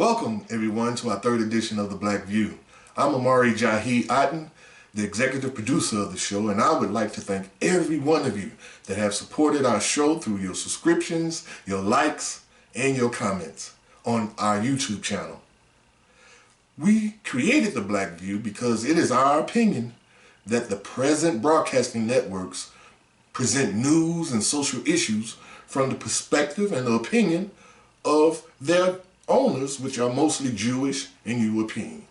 Welcome, everyone, to our third edition of The Black View. I'm Amari Jahi Atten, the executive producer of the show, and I would like to thank every one of you that have supported our show through your subscriptions, your likes, and your comments on our YouTube channel. We created The Black View because it is our opinion that the present broadcasting networks present news and social issues from the perspective and the opinion of their owners, which are mostly Jewish and European.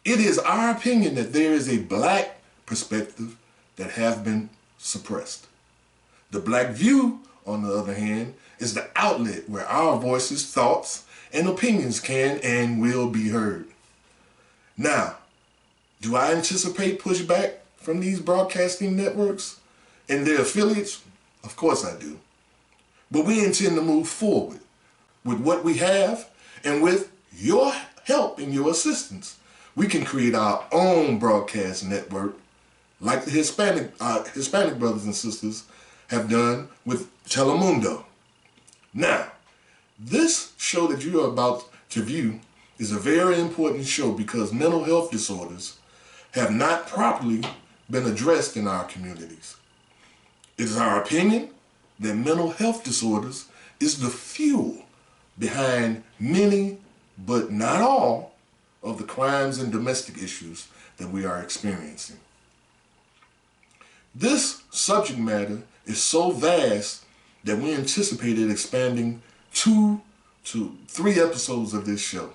It is our opinion that there is a black perspective that has been suppressed. The Black View, on the other hand, is the outlet where our voices, thoughts, and opinions can and will be heard. Now, do I anticipate pushback from these broadcasting networks and their affiliates? Of course I do. But we intend to move forward with what we have, and with your help and your assistance, we can create our own broadcast network like the Hispanic brothers and sisters have done with Telemundo. Now, this show that you are about to view is a very important show because mental health disorders have not properly been addressed in our communities. It is our opinion that mental health disorders is the fuel behind many, but not all, of the crimes and domestic issues that we are experiencing. This subject matter is so vast that we anticipated expanding 2 to 3 episodes of this show.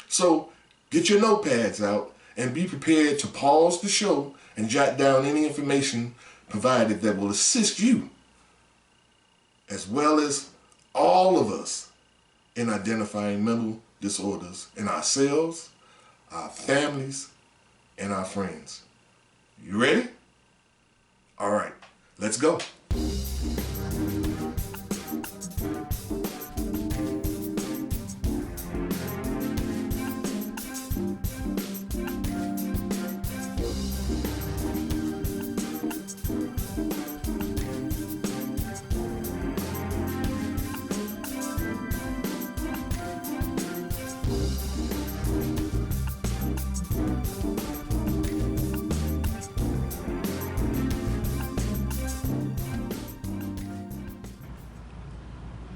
So get your notepads out and be prepared to pause the show and jot down any information provided that will assist you, as well as all of us, in identifying mental disorders in ourselves, our families, and our friends. You ready? All right, let's go.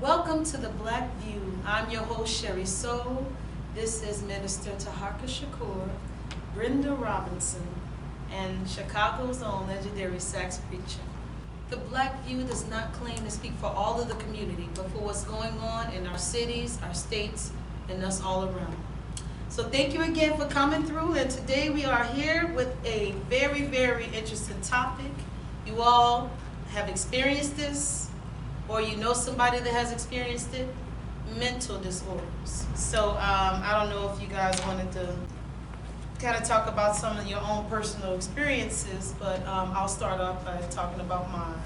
Welcome to The Black View. I'm your host, Sherry Soul. This is Minister Taharka Shakur, Brenda Robinson, and Chicago's own legendary sax preacher. The Black View does not claim to speak for all of the community, but for what's going on in our cities, our states, and us all around. So thank you again for coming through, and today we are here with a very, very interesting topic. You all have experienced this, or you know somebody that has experienced it, mental disorders. So I don't know if you guys wanted to kind of talk about some of your own personal experiences, but I'll start off by talking about mine.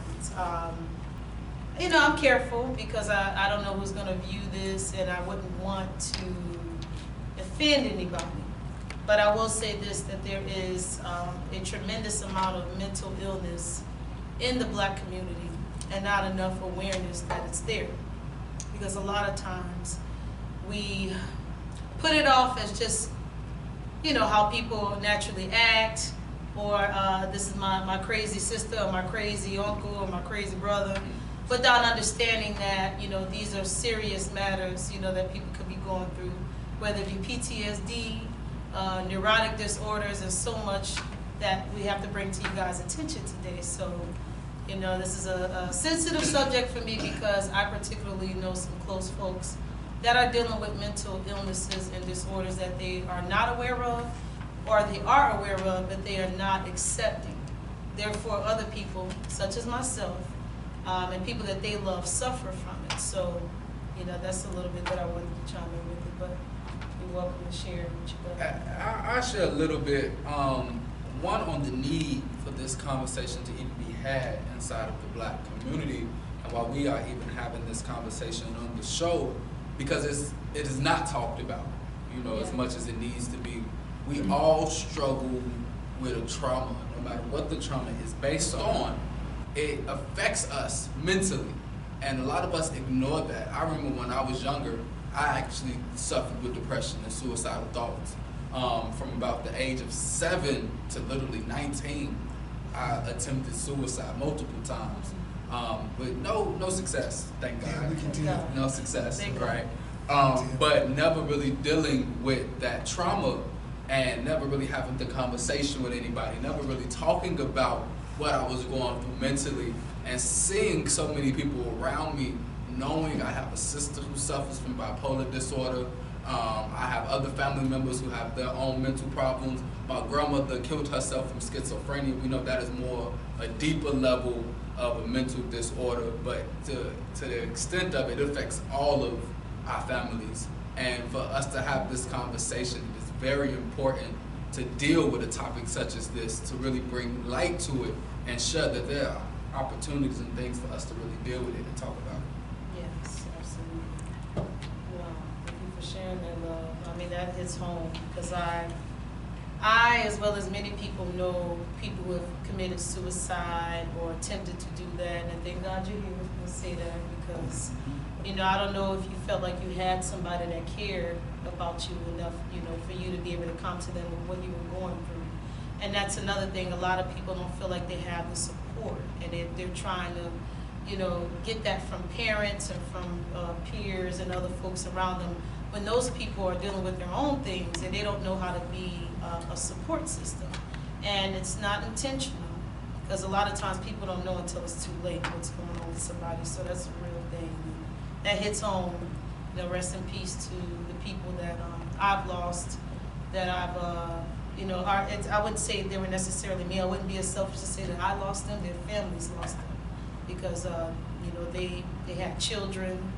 I'm careful because I don't know who's gonna view this, and I wouldn't want to offend anybody. But I will say this, that there is a tremendous amount of mental illness in the black community, and not enough awareness that it's there. Because a lot of times we put it off as just, how people naturally act, or this is my crazy sister, or my crazy uncle, or my crazy brother, without understanding that, these are serious matters, that people could be going through, whether it be PTSD, neurotic disorders, and so much that we have to bring to you guys' attention today. So, this is a sensitive subject for me because I particularly know some close folks that are dealing with mental illnesses and disorders that they are not aware of, or they are aware of, but they are not accepting. Therefore, other people, such as myself, and people that they love, suffer from it. So, that's a little bit that I wanted to chime in with it, but you're welcome to share what you got. I'll share a little bit. One, on the need for this conversation to even be had inside of the black community, and why we are even having this conversation on the show, because it is not talked about, as much as it needs to be. We all struggle with a trauma, no matter what the trauma is based on. It affects us mentally, and a lot of us ignore that. I remember when I was younger, I actually suffered with depression and suicidal thoughts. From about the age of 7 to literally 19, I attempted suicide multiple times, with no success, thank God. Yeah, we can tell. No success, Thank God. right? But never really dealing with that trauma and never really having the conversation with anybody, never really talking about what I was going through mentally, and seeing so many people around me, knowing I have a sister who suffers from bipolar disorder. I have other family members who have their own mental problems. My grandmother killed herself from schizophrenia. We know that is more a deeper level of a mental disorder, but to the extent of it, it affects all of our families. And for us to have this conversation, it is very important to deal with a topic such as this, to really bring light to it and show that there are opportunities and things for us to really deal with it and talk about it. Yes, absolutely. Wow, thank you for sharing that, love. I mean, that hits home because I, as well as many people, know people who have committed suicide or attempted to do that, and thank God you're here to say that because, you know, I don't know if you felt like you had somebody that cared about you enough, you know, for you to be able to come to them with what you were going through. And that's another thing, a lot of people don't feel like they have the support, and they're trying to, you know, get that from parents and from peers and other folks around them, when those people are dealing with their own things and they don't know how to be a support system. And it's not intentional, because a lot of times people don't know until it's too late what's going on with somebody, so that's a real thing. That hits home. You know, rest in peace to the people that I've lost, that I've, you know, I wouldn't say they were necessarily me. I wouldn't be as selfish to say that I lost them. Their families lost them because, you know, they had children,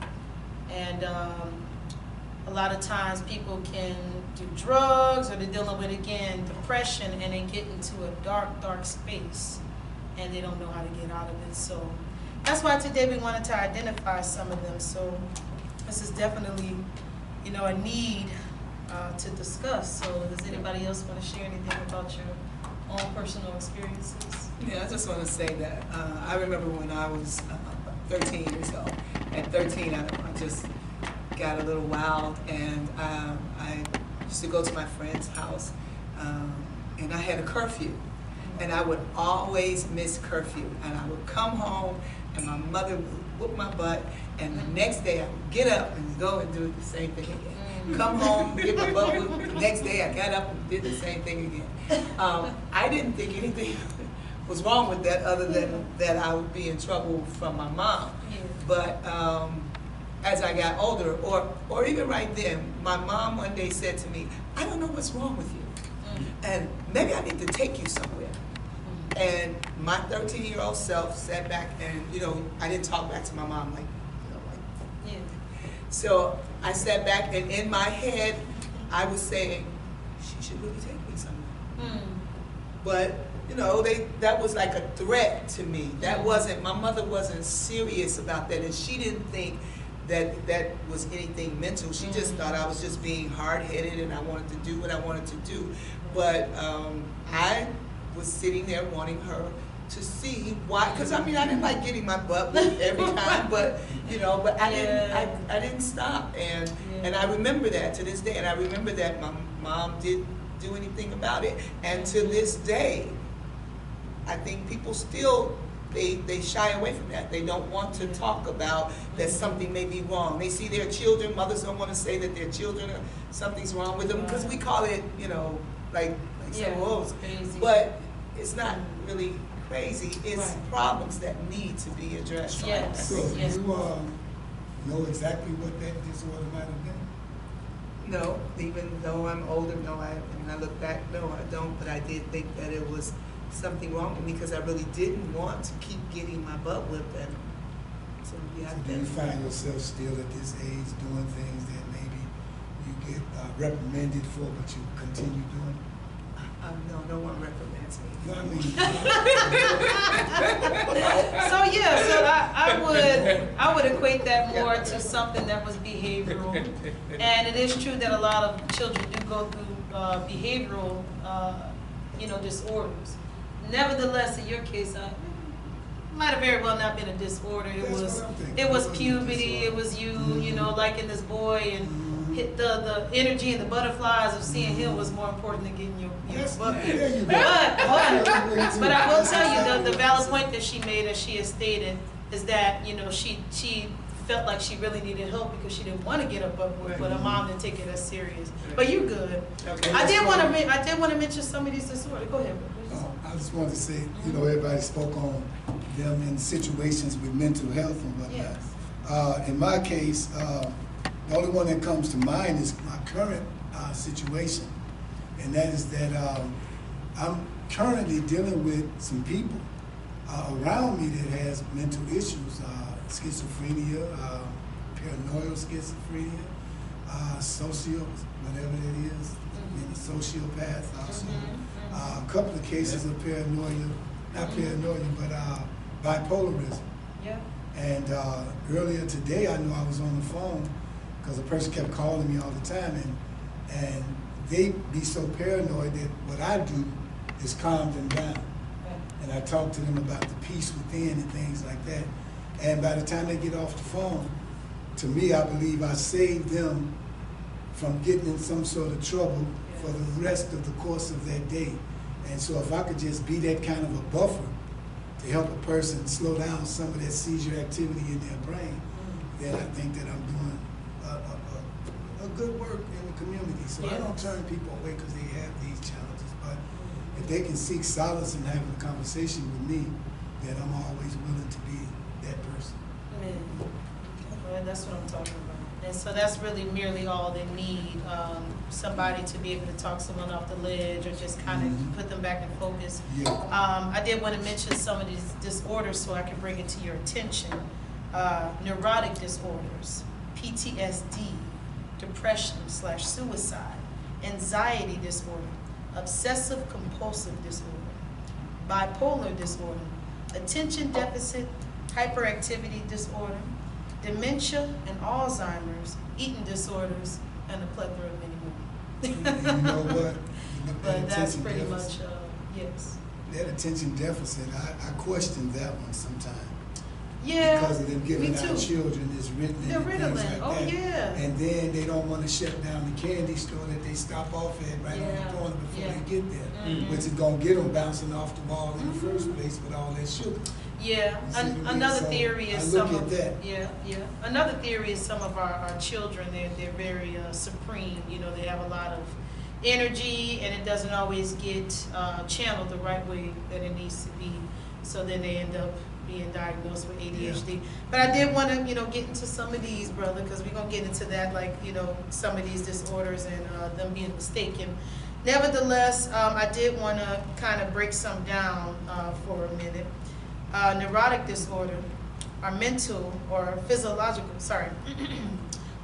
and a lot of times people can do drugs, or they're dealing with, again, depression, and they get into a dark space, and they don't know how to get out of it. So that's why today we wanted to identify some of them. So this is definitely, you know, a need to discuss. So does anybody else want to share anything about your own personal experiences? Yeah, I just want to say that I remember when I was 13 years old. At 13, I just got a little wild, and I used to go to my friend's house, and I had a curfew, and I would always miss curfew, and I would come home, and my mother would whoop my butt, and the next day I would get up and go and do the same thing again. Come home, get my butt whooped. The next day I got up and did the same thing again. I didn't think anything was wrong with that, other than that I would be in trouble from my mom. Yeah. But as I got older, or even right then, my mom one day said to me, "I don't know what's wrong with you, and maybe I need to take you somewhere." And my 13-year-old self sat back, and, you know, I didn't talk back to my mom like, you know, like. Yeah. So I sat back, and in my head, I was saying, she should really take me somewhere. But, you know, that was like a threat to me. That wasn't, my mother wasn't serious about that, and she didn't think that was anything mental. She just thought I was just being hard-headed, and I wanted to do what I wanted to do. But I was sitting there wanting her to see why, because I mean, I didn't like getting my butt whipped every time, but, you know, but I didn't stop, and I remember that to this day, and I remember that my mom didn't do anything about it, and to this day, I think people still, they shy away from that. They don't want to talk about that something may be wrong. They see their children, mothers don't want to say that their children, something's wrong with them, because we call it, you know, like so, crazy. but it's not really crazy. It's problems that need to be addressed. Yes. So do Yes. you know exactly what that disorder might have been? No, even though I'm older, no, when I look back, no, I don't, but I did think that it was something wrong with me, because I really didn't want to keep getting my butt whipped. And so, yeah. So do you find yourself still at this age doing things that maybe you get reprimanded for, but you continue doing? No one reprimands me. No, I mean, So yeah, so I would equate that more to something that was behavioral, and it is true that a lot of children do go through behavioral, you know, disorders. Nevertheless, in your case, might have very well not been a disorder. It That's was what I'm thinking. it was It wasn't a puberty. disorder. It was you, you Mhm. know, liking this boy and Mhm. hit the energy and the butterflies of seeing him was more important than getting your Yes, butt. there you go. But I will tell you Exactly the what valid I'm point that she made, as she has stated, is that, you know, she felt like she really needed help because she didn't want to get her butt whooped, but her mom didn't take it as serious. But you good. Okay. I did want to mention some of these disorders. Go ahead. I just wanted to say, you know, everybody spoke on them in situations with mental health and whatnot. Yes. In my case, the only one that comes to mind is my current situation, and that is that I'm currently dealing with some people around me that has mental issues, schizophrenia, paranoid schizophrenia, social, whatever that is, and sociopath also. A couple of cases of paranoia, not paranoia, but bipolarism. Yeah. And earlier today, I knew I was on the phone because a person kept calling me all the time, and they be so paranoid that what I do is calm them down. And I talk to them about the peace within and things like that. And by the time they get off the phone, to me, I believe I saved them from getting in some sort of trouble for the rest of the course of that day. And so if I could just be that kind of a buffer to help a person slow down some of that seizure activity in their brain, then I think that I'm doing a good work in the community. So I don't turn people away because they have these challenges, but if they can seek solace in having a conversation with me, then I'm always willing to be that person. Well, that's what I'm talking about. And so that's really merely all they need, somebody to be able to talk someone off the ledge or just kind of put them back in focus. Yeah. I did want to mention some of these disorders so I can bring it to your attention. Neurotic disorders, PTSD, depression/suicide, anxiety disorder, obsessive compulsive disorder, bipolar disorder, attention deficit hyperactivity disorder, dementia and Alzheimer's, eating disorders, and a plethora of many more. And you know what? But that's pretty much, yes. That attention deficit, I question that one sometimes. Yeah, Because of them me giving too. out children is Ritalin The and things Ritalin, like oh that. yeah. And then they don't want to shut down the candy store that they stop off at right on Yeah, the corner before yeah. they get there, Mhm. which is gonna get them bouncing off the wall in the first place with all that sugar. Yeah, You see what I mean? another So, theory is I some look of, at that. yeah. Another theory is some of our children, they're very supreme, you know, they have a lot of energy and it doesn't always get channeled the right way that it needs to be. So then they end up being diagnosed with ADHD. But I did want to, you know, get into some of these, brother, because we're going to get into that, like, you know, some of these disorders and them being mistaken. Nevertheless, I did want to kind of break some down for a minute. Neurotic disorder are mental or physiological,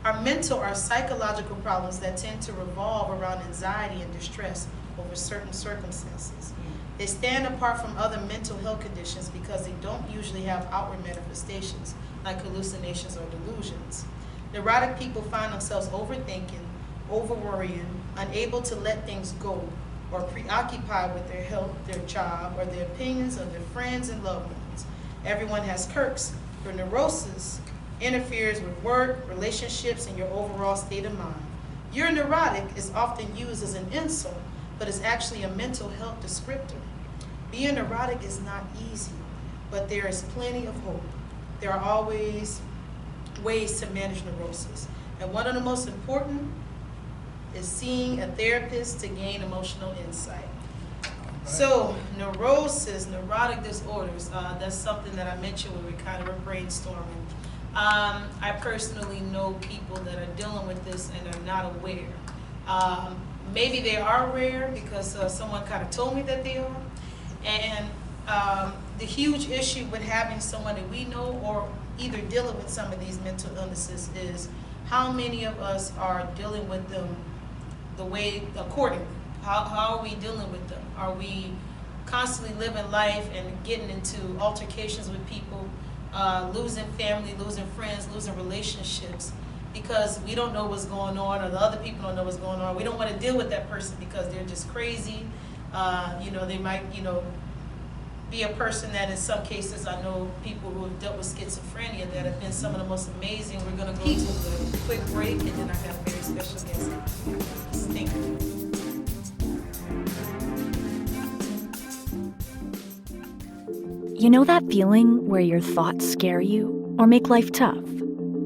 are mental or psychological problems that tend to revolve around anxiety and distress over certain circumstances. They stand apart from other mental health conditions because they don't usually have outward manifestations like hallucinations or delusions. Neurotic people find themselves overthinking, over-worrying, unable to let things go, or preoccupied with their health, their job, or their opinions of their friends and loved ones. Everyone has quirks. Your neurosis interferes with work, relationships, and your overall state of mind. You're neurotic is often used as an insult, but it's actually a mental health descriptor. Being neurotic is not easy, but there is plenty of hope. There are always ways to manage neurosis. And one of the most important is seeing a therapist to gain emotional insight. So, neurosis, neurotic disorders, that's something that I mentioned when we kind of were brainstorming. I personally know people that are dealing with this and are not aware. Maybe they are aware because someone kind of told me that they are. And the huge issue with having someone that we know or either dealing with some of these mental illnesses is how many of us are dealing with them the way accordingly. How are we dealing with them? Are we constantly living life and getting into altercations with people, losing family, losing friends, losing relationships because we don't know what's going on or the other people don't know what's going on? We don't want to deal with that person because they're just crazy. You know, they might, you know, be a person that in some cases, I know people who have dealt with schizophrenia that have been some of the most amazing. We're gonna go to a quick break, and then I got a very special guest. Thank you. You know that feeling where your thoughts scare you or make life tough?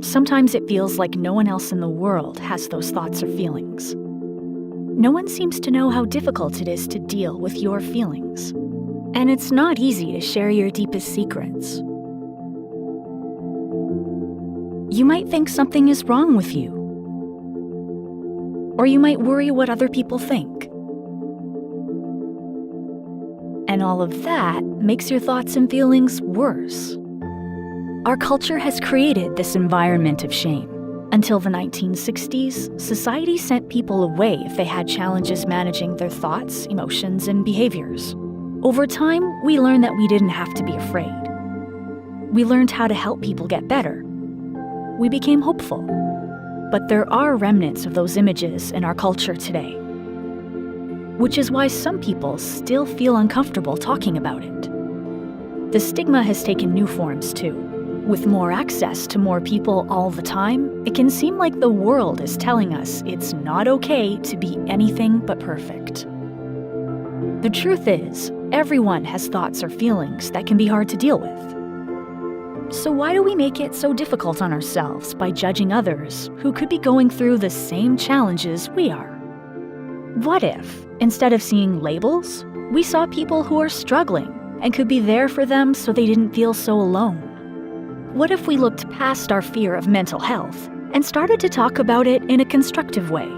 Sometimes it feels like no one else in the world has those thoughts or feelings. No one seems to know how difficult it is to deal with your feelings. And it's not easy to share your deepest secrets. You might think something is wrong with you. Or you might worry what other people think. And all of that makes your thoughts and feelings worse. Our culture has created this environment of shame. Until the 1960s, society sent people away if they had challenges managing their thoughts, emotions, and behaviors. Over time, we learned that we didn't have to be afraid. We learned how to help people get better. We became hopeful. But there are remnants of those images in our culture today. Which is why some people still feel uncomfortable talking about it. The stigma has taken new forms too. With more access to more people all the time, it can seem like the world is telling us it's not okay to be anything but perfect. The truth is, everyone has thoughts or feelings that can be hard to deal with. So why do we make it so difficult on ourselves by judging others who could be going through the same challenges we are? What if, instead of seeing labels, we saw people who are struggling and could be there for them so they didn't feel so alone? What if we looked past our fear of mental health and started to talk about it in a constructive way?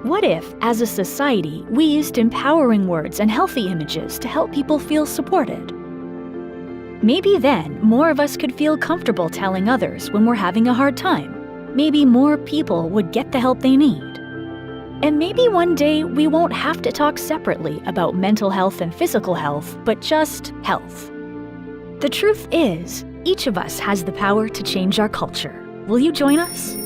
What if, as a society, we used empowering words and healthy images to help people feel supported? Maybe then more of us could feel comfortable telling others when we're having a hard time. Maybe more people would get the help they need. And maybe one day we won't have to talk separately about mental health and physical health, but just health. The truth is, each of us has the power to change our culture. Will you join us?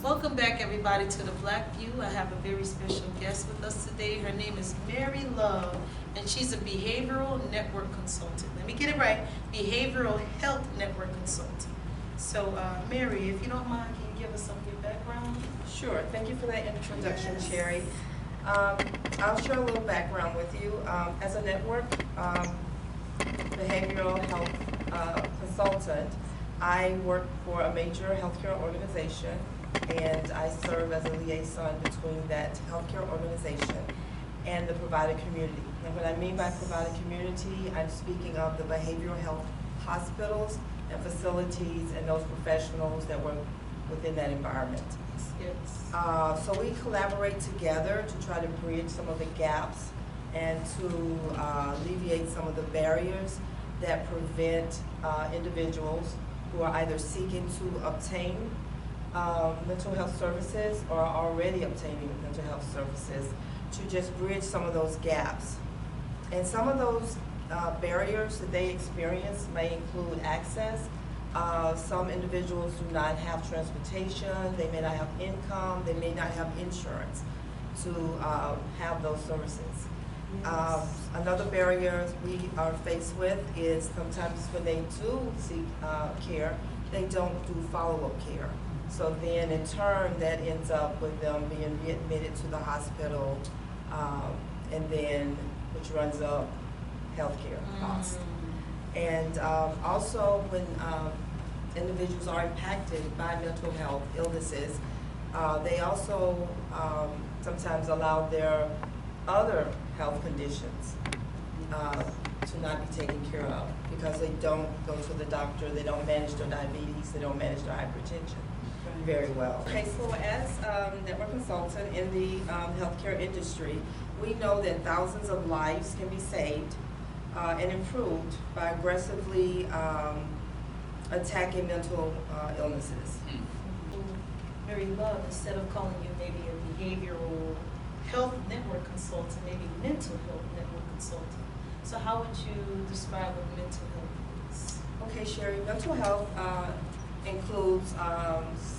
Welcome back, everybody, to the Black View. I have a very special guest with us today. Her name is Mary Love, and she's a behavioral network consultant. Let me get it right, behavioral health network consultant. So, Mary, if you don't mind, can you give us some of your background? Sure. Thank you for that introduction, Sherry. I'll share a little background with you. As a network behavioral health consultant, I work for a major healthcare organization, and I serve as a liaison between that healthcare organization and the provider community. And what I mean by provider community, I'm speaking of the behavioral health hospitals and facilities and those professionals that work within that environment. Yes. So we collaborate together to try to bridge some of the gaps and to alleviate some of the barriers that prevent individuals who are either seeking to obtain mental health services or are already obtaining mental health services, to just bridge some of those gaps. And some of those barriers that they experience may include access, Some individuals do not have transportation, they may not have income, they may not have insurance to have those services. Another barrier we are faced with is sometimes when they do seek care, they don't do follow-up care. So then in turn, that ends up with them being readmitted to the hospital, and then which runs up healthcare costs. And also when individuals are impacted by mental health illnesses, they also sometimes allow their other health conditions to not be taken care of because they don't go to the doctor, they don't manage their diabetes, they don't manage their hypertension very well. Okay, so as network consultant in the healthcare industry, we know that thousands of lives can be saved and improved by aggressively attacking mental illnesses. Mary Love, instead of calling you maybe a behavioral health network consultant, maybe mental health network consultant. So how would you describe what mental health is? Okay, Sherry, mental health includes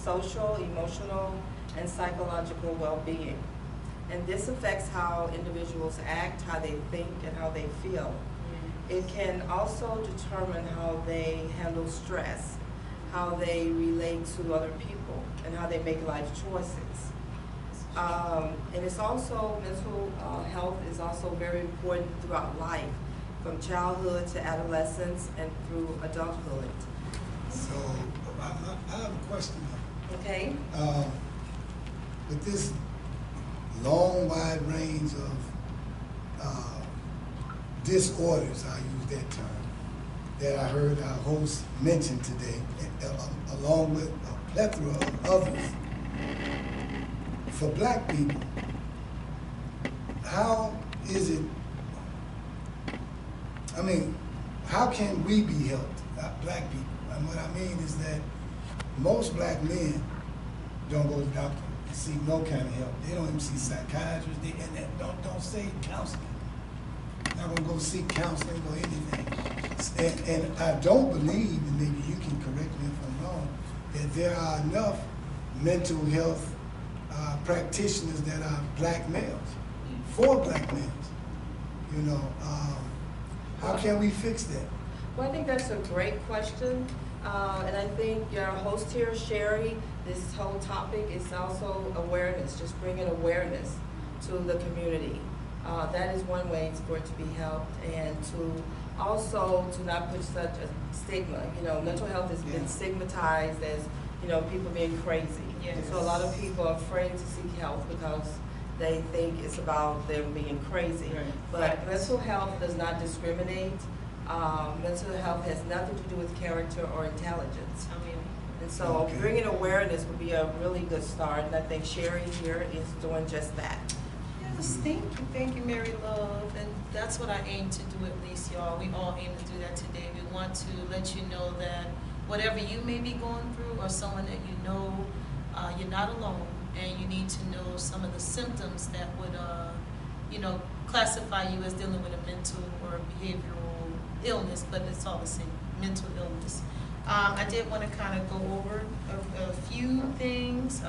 social, emotional, and psychological well-being. And this affects how individuals act, how they think, and how they feel. It can also determine how they handle stress, how they relate to other people, and how they make life choices. And it's also, mental health is also very important throughout life, from childhood to adolescence and through adulthood. So I have a question. Okay? With this long, wide range of disorders, I use that term, that I heard our host mention today, along with a plethora of others, for black people, how is it, I mean, how can we be helped, black people? And what I mean is that most black men don't go to the doctor and seek no kind of help. They don't even see psychiatrists, don't say counseling. Not gonna go seek counseling or anything. And I don't believe, and maybe you can correct me if I'm wrong, that there are enough mental health practitioners that are black males, for black males. You know, how can we fix that? Well, I think that's a great question. And I think your host here, Sherry, this whole topic is also awareness, just bringing awareness to the community. That is one way for it to be helped, and to also to not put such a stigma. You know, mental health has been stigmatized as, you know, people being crazy. Yes. So a lot of people are afraid to seek help because they think it's about them being crazy. Right. But mental health does not discriminate. Mental health has nothing to do with character or intelligence. And so bringing awareness would be a really good start, and I think Sherry here is doing just that. Yes, thank you, Mary Love, and that's what I aim to do, at least, y'all. We all aim to do that today. We want to let you know that whatever you may be going through, or someone that you know, you're not alone, and you need to know some of the symptoms that would, you know, classify you as dealing with a mental or behavioral illness, but it's all the same, mental illness. I did want to kind of go over a few things.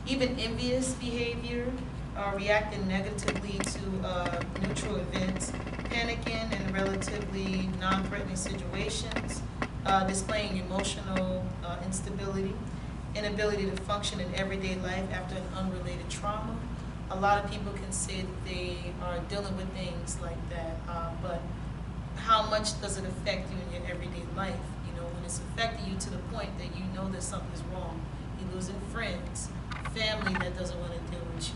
Even envious behavior, reacting negatively to neutral events, panicking in relatively non-threatening situations, displaying emotional instability, inability to function in everyday life after an unrelated trauma. A lot of people can say that they are dealing with things like that, but how much does it affect you in your everyday life? You know, when it's affecting you to the point that you know that something's wrong, you're losing friends, family that doesn't want to deal with you,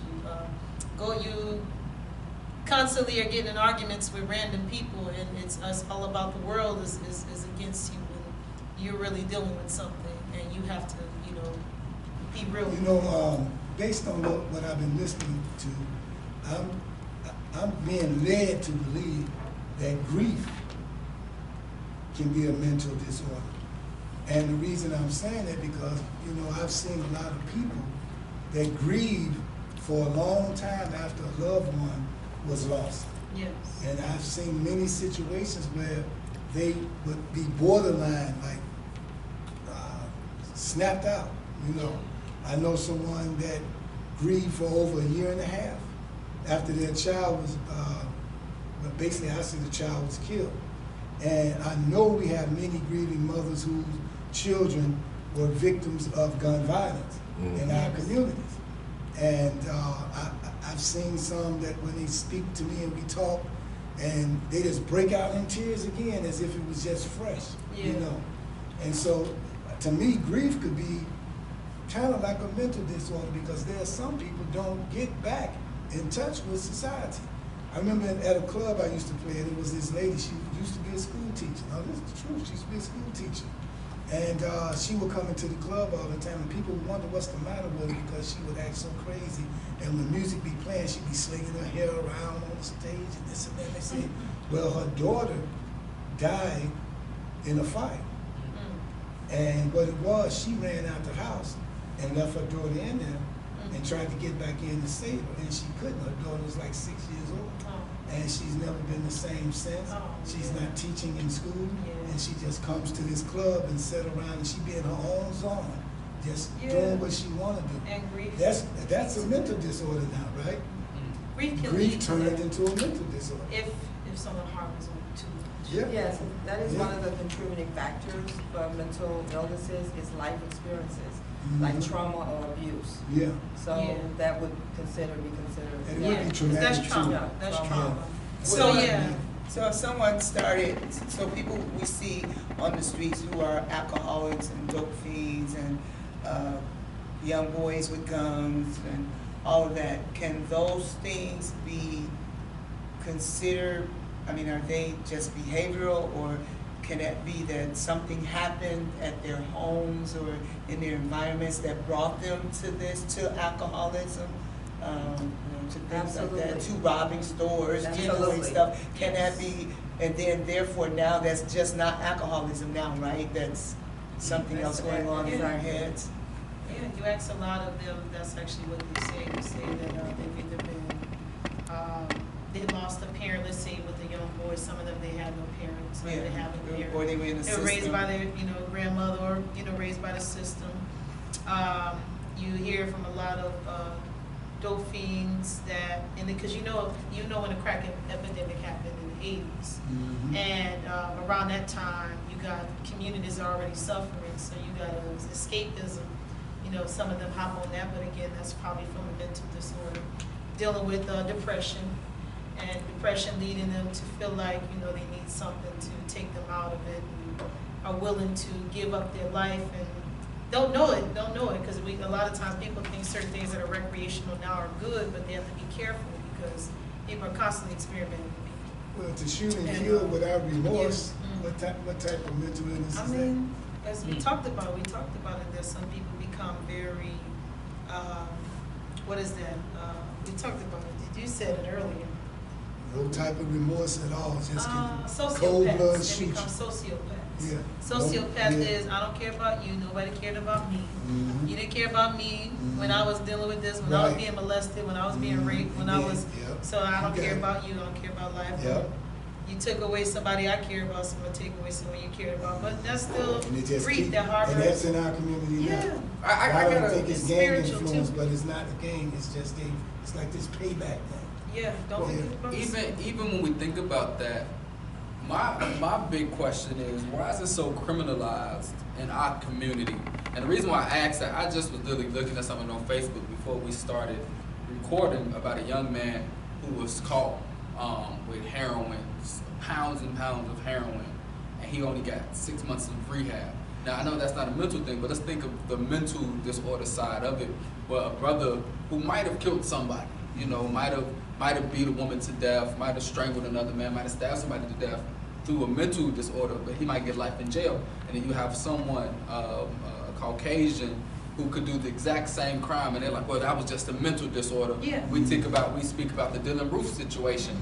you constantly are getting in arguments with random people, and it's all about the world is against you when you're really dealing with something, and you have to, you know, be real. You know, based on what I've been listening to, I'm being led to believe that grief can be a mental disorder. And the reason I'm saying that because, you know, I've seen a lot of people that grieve for a long time after a loved one was lost. Yes. And I've seen many situations where they would be borderline, like snapped out, you know. I know someone that grieved for over a year and a half after their child was, well, basically I said the child was killed. And I know we have many grieving mothers whose children were victims of gun violence in our communities. And I've seen some that when they speak to me and we talk, and they just break out in tears again as if it was just fresh, you know. And so, to me, grief could be kind of like a mental disorder, because there are some people don't get back in touch with society. I remember at a club I used to play, and it was this lady, she used to be a school teacher. Now, this is the truth, she used to be a school teacher. And she would come into the club all the time, and people would wonder what's the matter with her, because she would act so crazy. And when music be playing, she'd be slinging her hair around on the stage and this and that. And they said, well, her daughter died in a fight. And what it was, she ran out the house and left her daughter in there and tried to get back in to save her, and she couldn't. Her daughter was like 6 years old. And she's never been the same since. She's not teaching in school, and she just comes to this club and sit around, and she be in her own zone, just doing what she want to do. And grief. That's a mental disorder now, right? Grief can Grief lead turned to that into a mental disorder. if someone harbors on too much. Yeah. Yes, that is one of the contributing factors for mental illnesses is life experiences, like trauma or abuse. Yeah. So that would be considered. And it would be traumatic that's trauma. too. That's Trauma. trauma. So, So So if someone started, so people we see on the streets who are alcoholics and dope fiends and young boys with guns and all of that, can those things be considered, I mean, are they just behavioral, or can it be that something happened at their homes or in their environments that brought them to this, to alcoholism? To things like that, Absolutely. to robbing stores, doing Absolutely. stuff. Can that be, and then therefore now that's just not alcoholism now, right? That's something else going on in our heads. Yeah, you ask a lot of them, that's actually what they say. They say that they've either been, they lost a parent, let's say with the young boys, some of them, they had no parents, or they have a parent. Or they were in the They were system. raised by their, grandmother, or, raised by the system. You hear from a lot of, dope fiends that, and because you know when the crack epidemic happened in the 80s, and around that time you got communities already suffering, so you got escapism. Some of them hop on that, but again, that's probably from a mental disorder, dealing with depression, and depression leading them to feel like they need something to take them out of it, and are willing to give up their life and don't know it, because a lot of times people think certain things that are recreational now are good, but they have to be careful because people are constantly experimenting with people. Well, to shoot and kill without remorse, what type of mental illness I is mean, as we talked about it, that some people become very, what is that? We talked about it, you said it earlier. that? No type of remorse at all, just cold blood Sociopaths, they shoot become you. sociopaths. Yeah. Sociopath Yeah. is, I don't care about you, nobody cared about me. Mhm. You didn't care about me when I was dealing with this, when I was Right. being molested, when I was being Mhm. raped, when I was, Yep. so I don't You care got it. about you, I don't care about life. Yep. You took away somebody I care about, so I'm gonna take away someone you care about, but that's still And it just grief that harbors. and that's in our community Yeah. now. I I don't gotta, think it's it's gang spiritual, influence, too. but it's not a gang, it's just it's like this payback thing. Yeah, don't Well, forget about even when we think about that, my big question is, why is it so criminalized in our community? And the reason why I asked that, I just was literally looking at something on Facebook before we started recording about a young man who was caught with heroin, pounds and pounds of heroin, and he only got 6 months of rehab. Now I know that's not a mental thing, but let's think of the mental disorder side of it, where a brother who might have killed somebody, might have beat a woman to death, might have strangled another man, might have stabbed somebody to death through a mental disorder, but he might get life in jail. And then you have someone, a Caucasian, who could do the exact same crime, and they're like, well, that was just a mental disorder. Yeah. We speak about the Dylan Roof situation.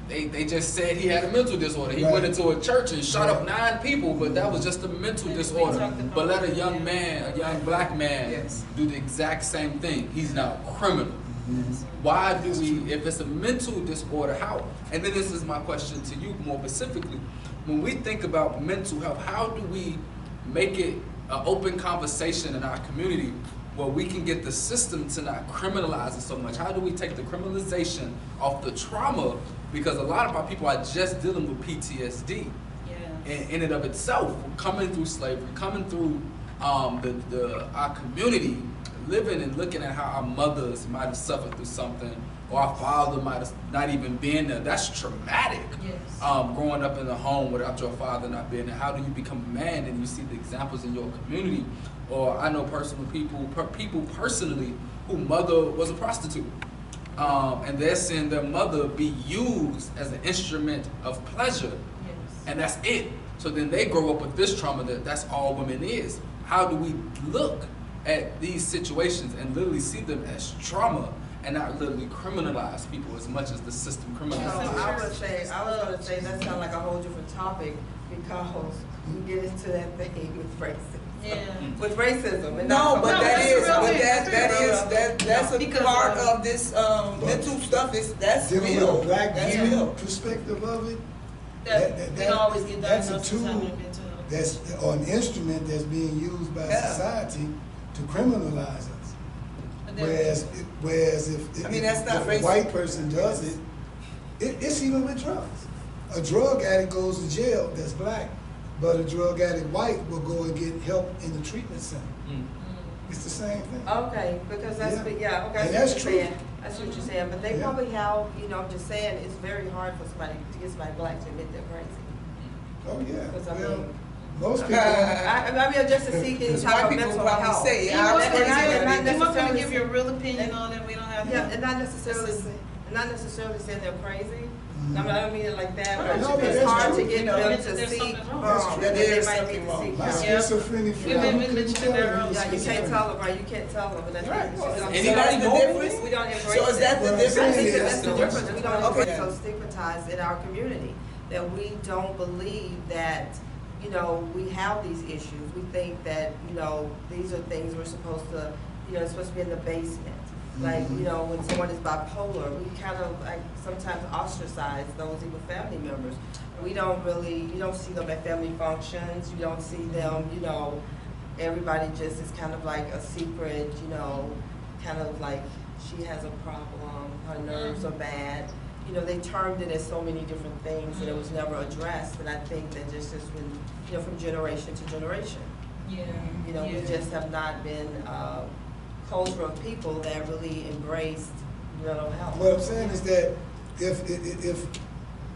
They just said he had a mental disorder. He went into a church and shot up 9 people, but that was just a mental And we disorder. talked about But let a that, young yeah. man, a young black man, Yes. do the exact same thing. He's now a criminal. Why do we, if it's a mental disorder, how? And then this is my question to you more specifically. When we think about mental health, how do we make it an open conversation in our community where we can get the system to not criminalize it so much? How do we take the criminalization off the trauma? Because a lot of our people are just dealing with PTSD. In and of itself, coming through slavery, coming through our community, living and looking at how our mothers might have suffered through something, or our father might have not even been there. That's traumatic. Yes. Growing up in a home without your father not being there. How do you become a man and you see the examples in your community? Or I know personal people personally who mother was a prostitute. And they're seeing their mother be used as an instrument of pleasure. And that's it. So then they grow up with this trauma that that's all women is. How do we look at these situations and literally see them as trauma and not literally criminalize people as much as the system criminalizes? I was going to say that sounds like a whole different topic because we get into that thing with racism. Yeah. With racism. And that's a part of this mental stuff. That's Dealing real. with a black That's view real. perspective of it. We don't always get that's a diagnosed as having tool. mental illness. That's or an instrument that's being used by Yeah. society to criminalize us. But then- Whereas if, I mean, that's not if a racist. white person does it, it's even with drugs. A drug addict goes to jail that's black, but a drug addict white will go and get help in the treatment center. It's the same thing. Okay, because that's, Yeah. okay, And I that's see what true. you're saying. I see what you're saying, but they Yeah. probably have, I'm just saying, it's very hard for somebody to get somebody black to admit they're crazy. Oh, yeah. Because, I Well, mean, most people. I mean, just to see Because kind white of people mental probably health. say, You I'm want crazy. not me to necessarily- give you a real opinion on it? We don't have to. Yeah, and not necessarily saying they're crazy. I don't mean it like that, No, but but it's that's hard true. to get You know, them there's to something seek wrong. That's true. that There they is might something need to wrong. seek My help. schizophrenic We've friend, been couldn't mentioning tell that me earlier. Yeah, you can't schizophrenic. tell them, right? You can't tell them, but that's Right. what So Anybody that's the know? difference? we don't embrace So is that it. the Well, I difference? think Yeah. that's the difference. We don't Okay. get so stigmatized in our community that we don't believe that, we have these issues. We think that, these are things we're supposed to, it's supposed to be in the basement. Like, when someone is bipolar, we kind of like sometimes ostracize those even family members. We don't really, you don't see them at family functions. You don't see them, everybody just is kind of like a secret, kind of like she has a problem, her nerves are bad. They termed it as so many different things and it was never addressed. And I think that just has been, from generation to generation. Yeah. We just have not been a culture of people that really embraced mental health. What I'm saying is that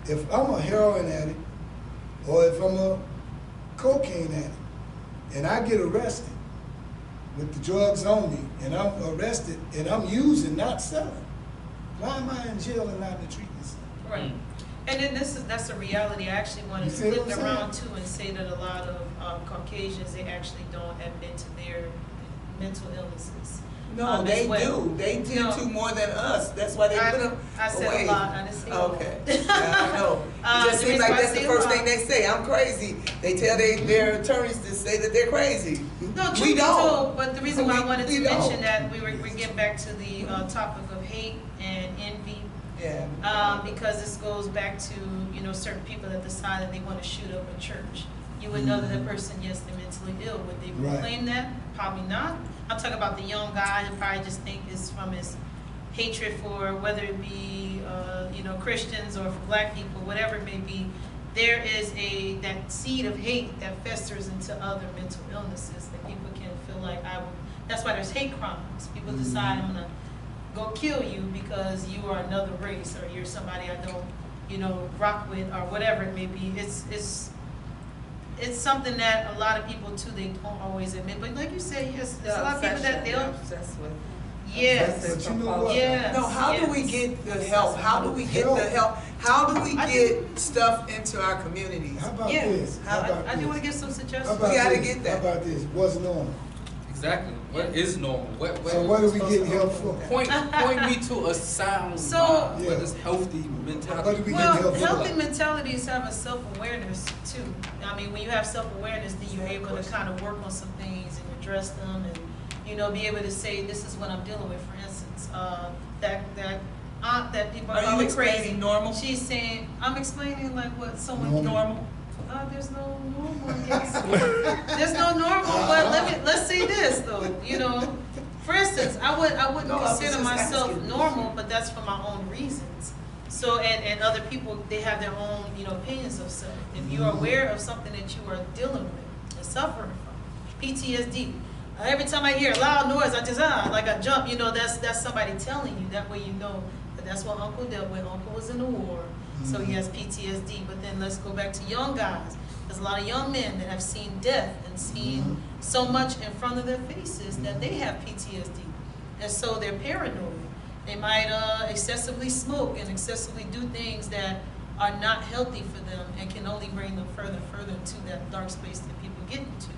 if I'm a heroin addict or if I'm a cocaine addict and I get arrested with the drugs on me and I'm arrested and I'm using, not selling, why am I in jail and not in the treatment center? Right. And then that's a reality. I actually wanted You to see what flip I'm around saying? too and say that a lot of Caucasians, they actually don't admit to their mental illnesses. No, as they well. do. They tend No. to more than us. That's why they put them I said away. a lot. I didn't say all. Okay. Yeah, I know. It just the seems reason like why I that's the say a first lot- thing they say. I'm crazy. They tell their attorneys to say that they're crazy. No, truth we be don't. told, but the reason why I wanted We to don't. mention that we're getting back to the topic of hate and envy, Yeah. because this goes back to certain people that decide that they want to shoot up a church. You would know that the person, yes, they're mentally ill. Would they Right. proclaim that? Probably not. I'm talking about the young guy who probably just think it's from his hatred for whether it be Christians or for black people, whatever it may be. There is that seed of hate that festers into other mental illnesses that people can feel like that's why there's hate crimes. People decide I'm gonna go kill you because you are another race or you're somebody I don't rock with or whatever it may be. It's something that a lot of people too, they don't always admit. But like you said, yes, there's a lot of people that they'll. obsessed with. Yes. But you know what? Yes. No, how do we yes. get the help? How do we get the help? How do we get stuff into our communities? How about Yeah. this? How about I do this? want to give some How suggestions. about We gotta this? get that. How about this? What's normal? Exactly. What is normal? So what are we getting help for? Point me to a sound So- mind. What Yeah. is healthy What mentality? do we Well, get help for? healthy mentalities have a self-awareness too. I mean, when you have self-awareness, then you're able to kind of work on some things and address them, and be able to say, "This is what I'm dealing with." For instance, that aunt that people Are call you it crazy. explaining normal? She's saying, "I'm explaining like what someone Normal. Normal. There's no normal. I guess. There's no sound normal, but let's say this though. You know, for instance, I wouldn't No, I was consider just myself asking. normal, but that's for my own reasons. So and other people, they have their own, you know, opinions of self. If you are aware of something that you are dealing with and suffering from, PTSD. Every time I hear a loud noise, I just like I jump. You know, that's somebody telling you. That way you know that that's what Uncle dealt with. Uncle was in the war, so he has PTSD. But then let's go back to young guys. There's a lot of young men that have seen death and seen so much in front of their faces that they have PTSD, and so they're paranoid. They might excessively smoke and excessively do things that are not healthy for them and can only bring them further and further into that dark space that people get into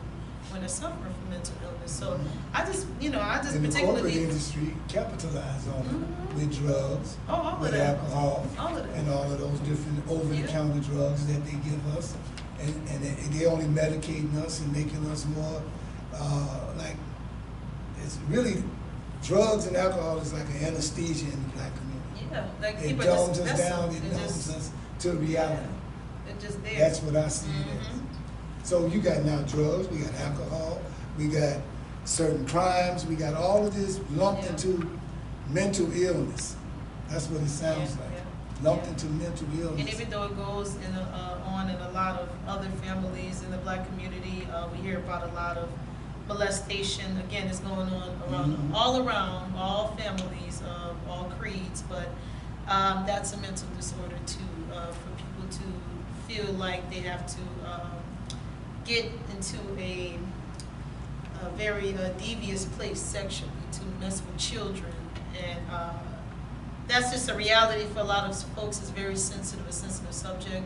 when they're suffering from mental illness. So I just And the corporate particularly, industry capitalize on it with drugs, all of with that, alcohol, all of that. and all of those different over-the-counter drugs that they give us. And they only medicating us and making us more, like, it's really, drugs and alcohol is like an anesthesia in the black community. Yeah, like It people dumbs just us down, vessels. it numbs us to reality. It's just there. That's what I see it as. So you got now drugs, we got alcohol, we got certain crimes, we got all of this lumped Yeah. into mental illness. That's what it sounds Yeah, like. yeah. Lumped Yeah. into mental And illness. even though it goes on in a lot of other families in the black community, we hear about a lot of molestation. Again, it's going on around, all around, all families, all creeds, but that's a mental disorder too, for people to feel like they have to get into a very devious place sexually, to mess with children, and that's just a reality for a lot of folks. It's very sensitive, a sensitive subject.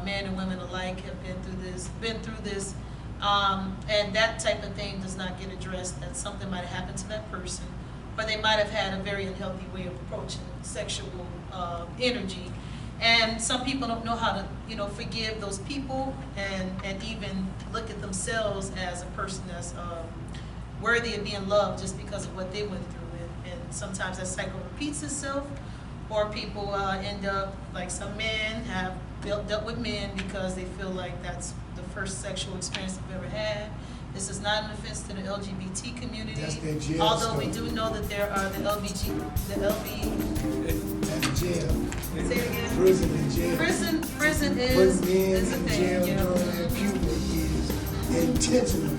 Men and women alike have been through this, and that type of thing does not get addressed. That something might have happened to that person, or they might have had a very unhealthy way of approaching sexual energy. And some people don't know how to, you know, forgive those people and even look at themselves as a person that's worthy of being loved just because of what they went through. And sometimes that cycle repeats itself, or people end up, like some men have dealt with men because they feel like that's the first sexual experience they've ever had. This is not an offense to the LGBT community, That's their jail although we story. do know that there are the And jail, say it again. prison and jail. Prison Putting is men a in thing. jail Yeah. during their puberty is intentional.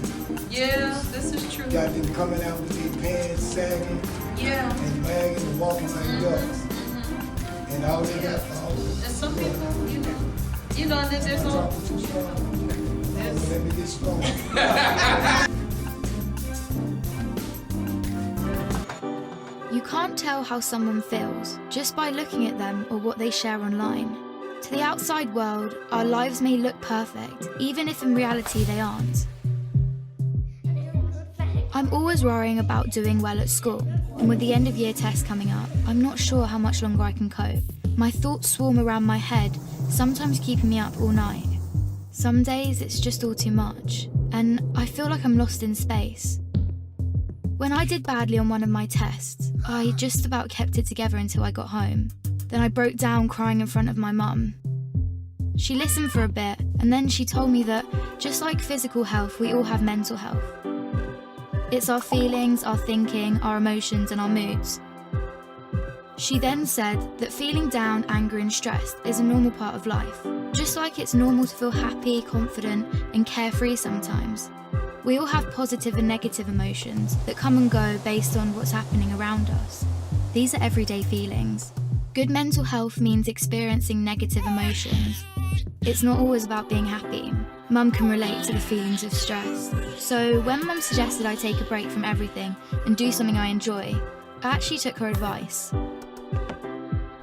Yeah, this is true. Got them coming out with their pants sagging Yeah. and wagging and walking like ducks. And all they got, all And some people, you know, and then there's I'm all. talking too strong. Let me get strong. You can't tell how someone feels just by looking at them or what they share online. To the outside world, our lives may look perfect, even if in reality they aren't. I'm always worrying about doing well at school, and with the end of year test coming up, I'm not sure how much longer I can cope. My thoughts swarm around my head, sometimes keeping me up all night. Some days it's just all too much, and I feel like I'm lost in space. When I did badly on one of my tests, I just about kept it together until I got home. Then I broke down crying in front of my mum. She listened for a bit, and then she told me that, just like physical health, we all have mental health. It's our feelings, our thinking, our emotions, and our moods. She then said that feeling down, angry, and stressed is a normal part of life. Just like it's normal to feel happy, confident, and carefree sometimes. We all have positive and negative emotions that come and go based on what's happening around us. These are everyday feelings. Good mental health means experiencing negative emotions. It's not always about being happy. Mum can relate to the feelings of stress. So when Mum suggested I take a break from everything and do something I enjoy, I actually took her advice.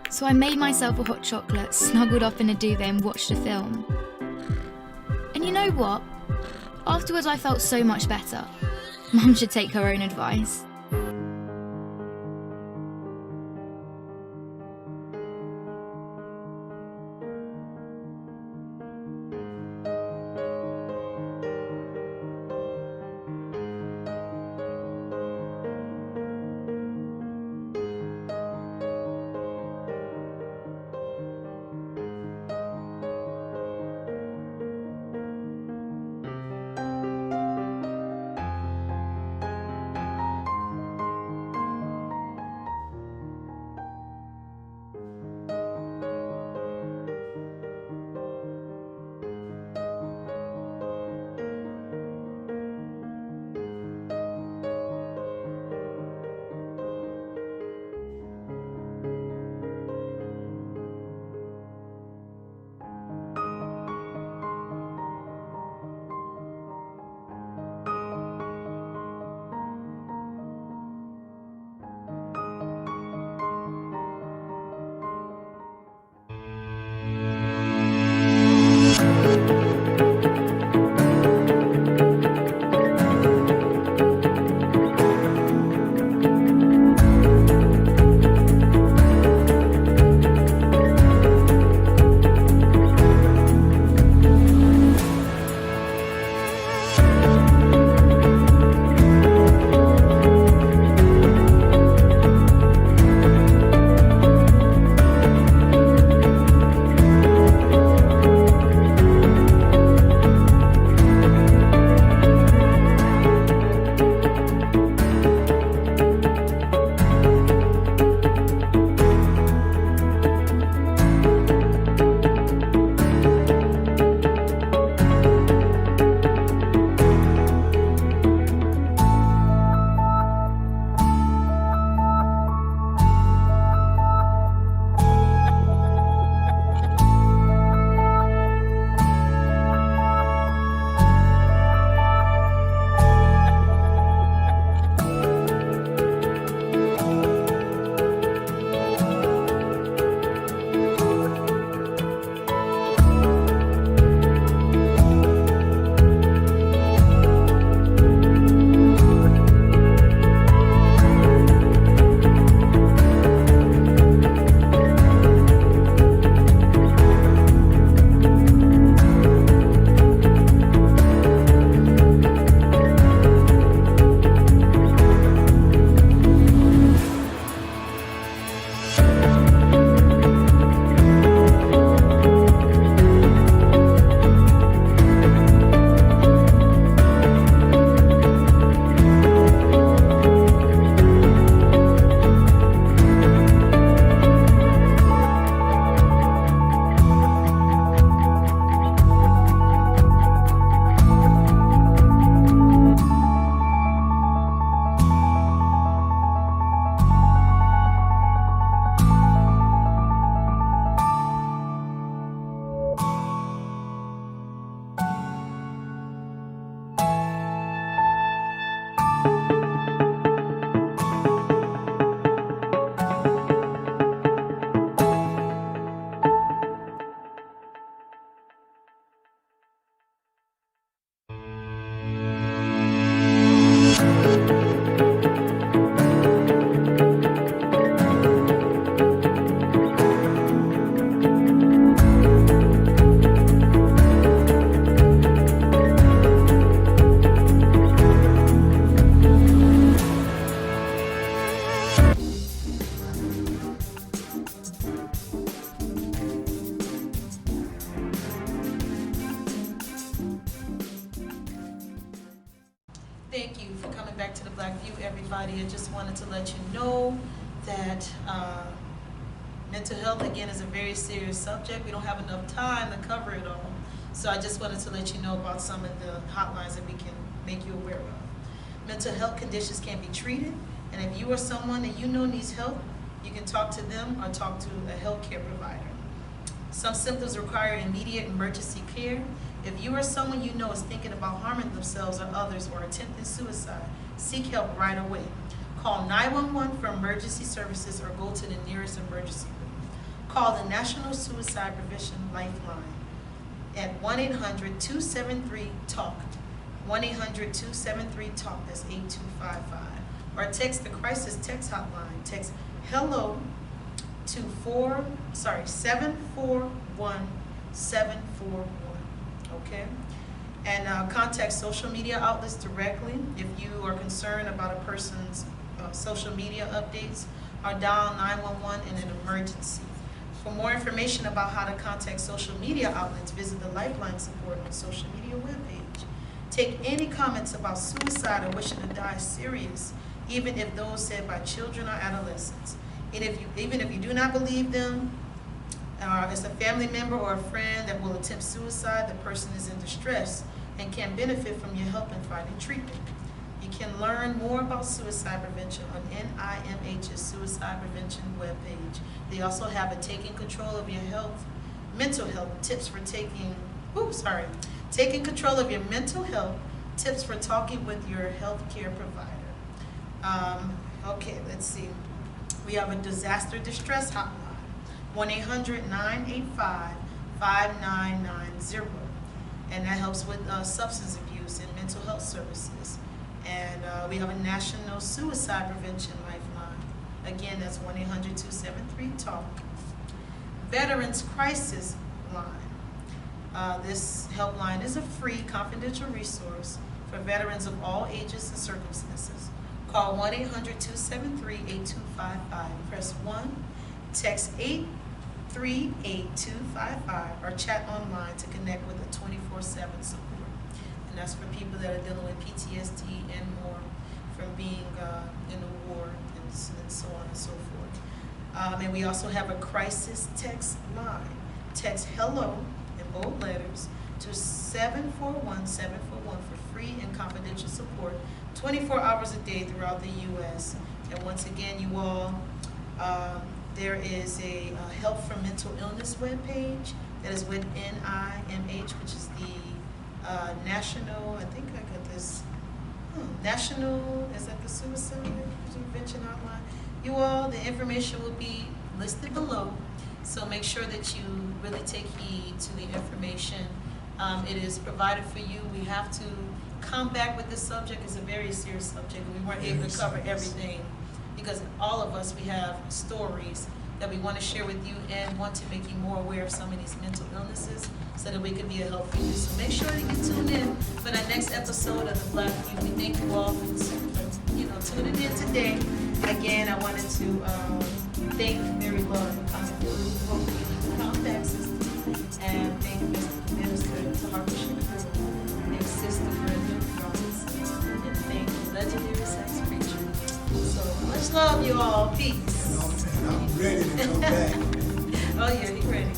So I made myself a hot chocolate, snuggled up in a duvet and watched a film. And you know what? Afterwards I felt so much better. Mum should take her own advice. Thank you for coming back to the Black View, everybody. I just wanted to let you know that mental health, again, is a very serious subject. We don't have enough time to cover it all. So I just wanted to let you know about some of the hotlines that we can make you aware of. Mental health conditions can be treated, and if you are someone that you know needs help, you can talk to them or talk to a healthcare provider. Some symptoms require immediate emergency care. If you or someone you know is thinking about harming themselves or others or attempting suicide, seek help right away. Call 911 for emergency services or go to the nearest emergency room. Call the National Suicide Prevention Lifeline at 1-800-273-TALK. 1-800-273-TALK, that's 8255. Or text the crisis text hotline. Text HELLO to 741-741, okay? And contact social media outlets directly if you are concerned about a person's social media updates, or dial 911 in an emergency. For more information about how to contact social media outlets, visit the Lifeline support on social media webpage. Take any comments about suicide or wishing to die serious, even if those said by children or adolescents. And even if you do not believe them, it's a family member or a friend that will attempt suicide, the person is in distress and can benefit from your help in finding treatment. You can learn more about suicide prevention on NIMH's suicide prevention webpage. They also have a taking control of your health, mental health tips for taking control of your mental health, tips for talking with your healthcare provider. Okay, let's see. We have a disaster distress hotline, 1-800-985-5990. And that helps with substance abuse and mental health services. And we have a National Suicide Prevention Lifeline. Again, that's 1-800-273-TALK. Veterans Crisis Line. This helpline is a free, confidential resource for veterans of all ages and circumstances. Call 1-800-273-8255. Press 1, text 838255, or chat online to connect with a 24/7 support. And that's for people that are dealing with PTSD and more from being in the war and so on and so forth. And we also have a crisis text line. Text HELLO in bold letters to 741-741 for free and confidential support 24 hours a day throughout the U.S. And once again, you all, there is a Help from Mental Illness webpage that is with NIMH, which is the National, I think I got this, National, is that the Suicide Prevention Hotline? You all, the information will be listed below, so make sure that you really take heed to the information. It is provided for you. We have to come back with this subject. It's a very serious subject. We weren't able to cover everything because all of us, we have stories that we want to share with you and want to make you more aware of some of these mental illnesses so that we can be a help for you. So make sure that you tune in for the next episode of The Black View. We thank you all for tuning in today. Again, I wanted to thank Mary Laura for coming through, Compact System, and thank Minister Tahar and Sister Brenda Robinson, and thank the legendary sex preacher. So much love, you all. Peace. I'm ready to come back. Oh yeah, he's ready.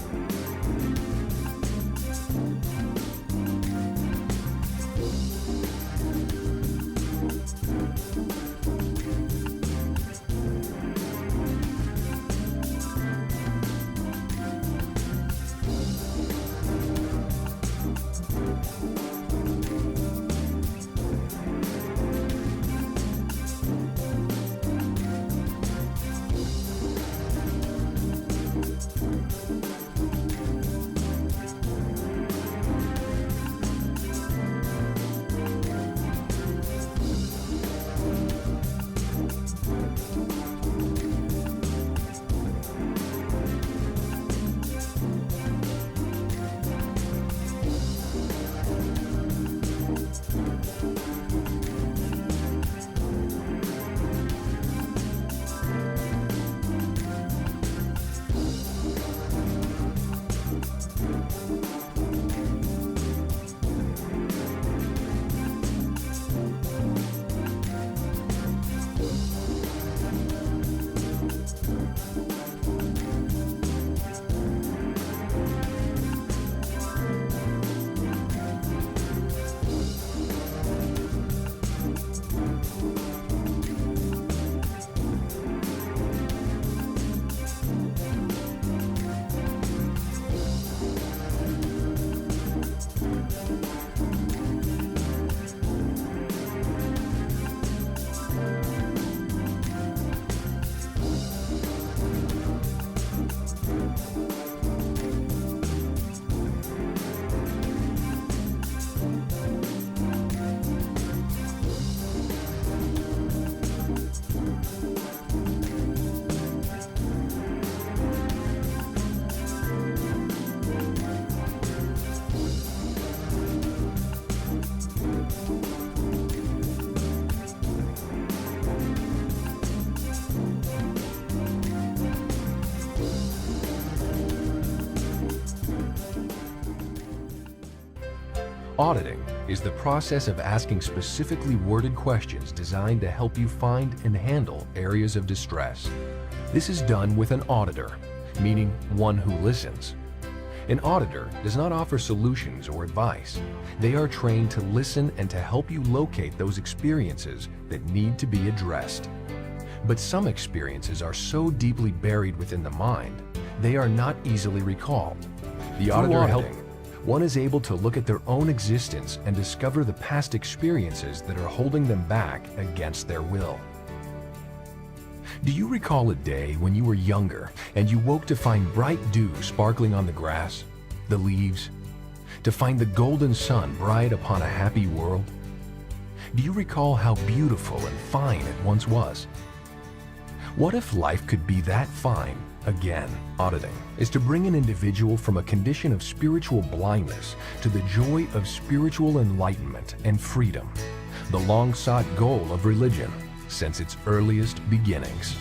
Auditing is the process of asking specifically worded questions designed to help you find and handle areas of distress. This is done with an auditor, meaning one who listens. An auditor does not offer solutions or advice. They are trained to listen and to help you locate those experiences that need to be addressed. But some experiences are so deeply buried within the mind, they are not easily recalled. The auditor helping, one is able to look at their own existence and discover the past experiences that are holding them back against their will. Do you recall a day when you were younger and you woke to find bright dew sparkling on the grass, the leaves, to find the golden sun bright upon a happy world? Do you recall how beautiful and fine it once was? What if life could be that fine again? Auditing is to bring an individual from a condition of spiritual blindness to the joy of spiritual enlightenment and freedom, the long-sought goal of religion since its earliest beginnings.